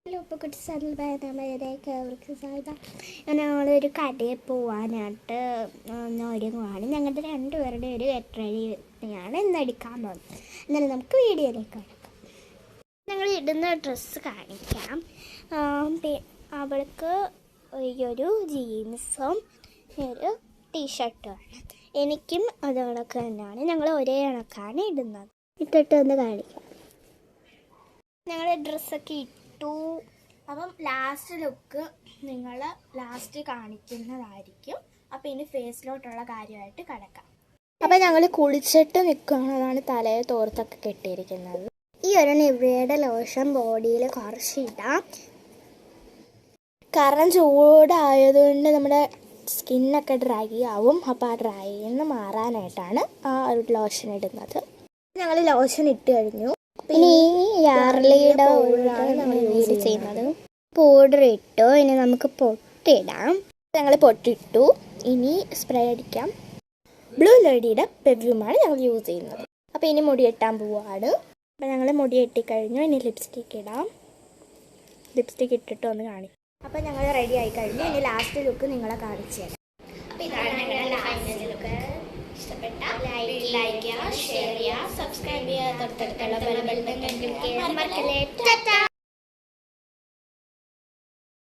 ഇപ്പോൾ കുട്ടി സ്ഥലത്തേക്ക് അവർക്ക് സാധ്യത ഞങ്ങളൊരു കടയിൽ പോകാനായിട്ട് ഒരുങ്ങുവാണ്. ഞങ്ങളുടെ രണ്ടുപേരുടെ ഒരു ഗെറ്റ് ഇന്നെടുക്കാൻ പോകുന്നത്. എന്നാലും നമുക്ക് വീഡിയോയിലേക്ക് കിടക്കാം. ഞങ്ങൾ ഇടുന്ന ഡ്രസ്സ് കാണിക്കാം. അവൾക്ക് ഒരു ജീൻസും ഒരു ടീഷർട്ടുമാണ്. എനിക്കും അത് കണക്ക് തന്നെയാണ്. ഞങ്ങൾ ഒരേ കണക്കാണ് ഇടുന്നത്. ഇട്ടിട്ട് ഒന്ന് കാണിക്കാം. ഞങ്ങൾ ഡ്രസ്സൊക്കെ ഇട്ടു. അപ്പം ലാസ്റ്റ് ലുക്ക് നിങ്ങൾ ലാസ്റ്റ് കാണിക്കുന്നതായിരിക്കും. അപ്പം ഇനി ഫേസിലോട്ടുള്ള കാര്യമായിട്ട് കിടക്കാം. അപ്പം ഞങ്ങൾ കുളിച്ചിട്ട് നിൽക്കുന്നതാണ് തലയെ തോർത്തൊക്കെ കെട്ടിയിരിക്കുന്നത്. ഈ ഒരു നിവ്യയുടെ ലോഷൻ ബോഡിയിൽ കുറച്ചിടാം. കാരണം ചൂടായതുകൊണ്ട് നമ്മുടെ സ്കിന്നൊക്കെ ഡ്രൈ ആവും. അപ്പോൾ ആ ഡ്രൈന്ന് മാറാനായിട്ടാണ് ആ ഒരു ലോഷൻ ഇടുന്നത്. ഞങ്ങൾ ലോഷൻ ഇട്ട് കഴിഞ്ഞു. ഇനി യാർലിയുടെ പൗഡറാണ് നമ്മൾ യൂസ് ചെയ്യുന്നത്. പൗഡർ ഇട്ടു. ഇനി നമുക്ക് പൊട്ടിടാം. ഞങ്ങൾ പൊട്ടിട്ടു. ഇനി സ്പ്രേ അടിക്കാം. ബ്ലൂ ലേഡിയുടെ പെർഫ്യൂമാണ് ഞങ്ങൾ യൂസ് ചെയ്യുന്നത്. അപ്പോൾ ഇനി മുടി കെട്ടാൻ പോവാണ്. അപ്പോൾ ഞങ്ങൾ മുടി കെട്ടിക്കഴിഞ്ഞു. ഇനി ലിപ്സ്റ്റിക്ക് ഇടാം. ലിപ്സ്റ്റിക്ക് ഇട്ടിട്ട് ഒന്ന് കാണിക്കും. അപ്പോൾ ഞങ്ങൾ റെഡി ആയി കഴിഞ്ഞു. ഇനി ലാസ്റ്റ് ലുക്ക് നിങ്ങളെ കാണിച്ചു തരാം. അപ്പോൾ ഇതാണ് ഞങ്ങളുടെ ലാസ്റ്റ് ലുക്ക്. ഇഷ്ടപ്പെട്ട ലൈക്ക് ചെയ്യുക, ഷെയർ ചെയ്യുക, സബ്സ്ക്രൈബ് ചെയ്യുക, തൊട്ടടുത്തുള്ള ബെൽ ബട്ടൺ ക്ലിക്ക് ചെയ്യാൻ മറക്കല്ലേ. ടാറ്റാ.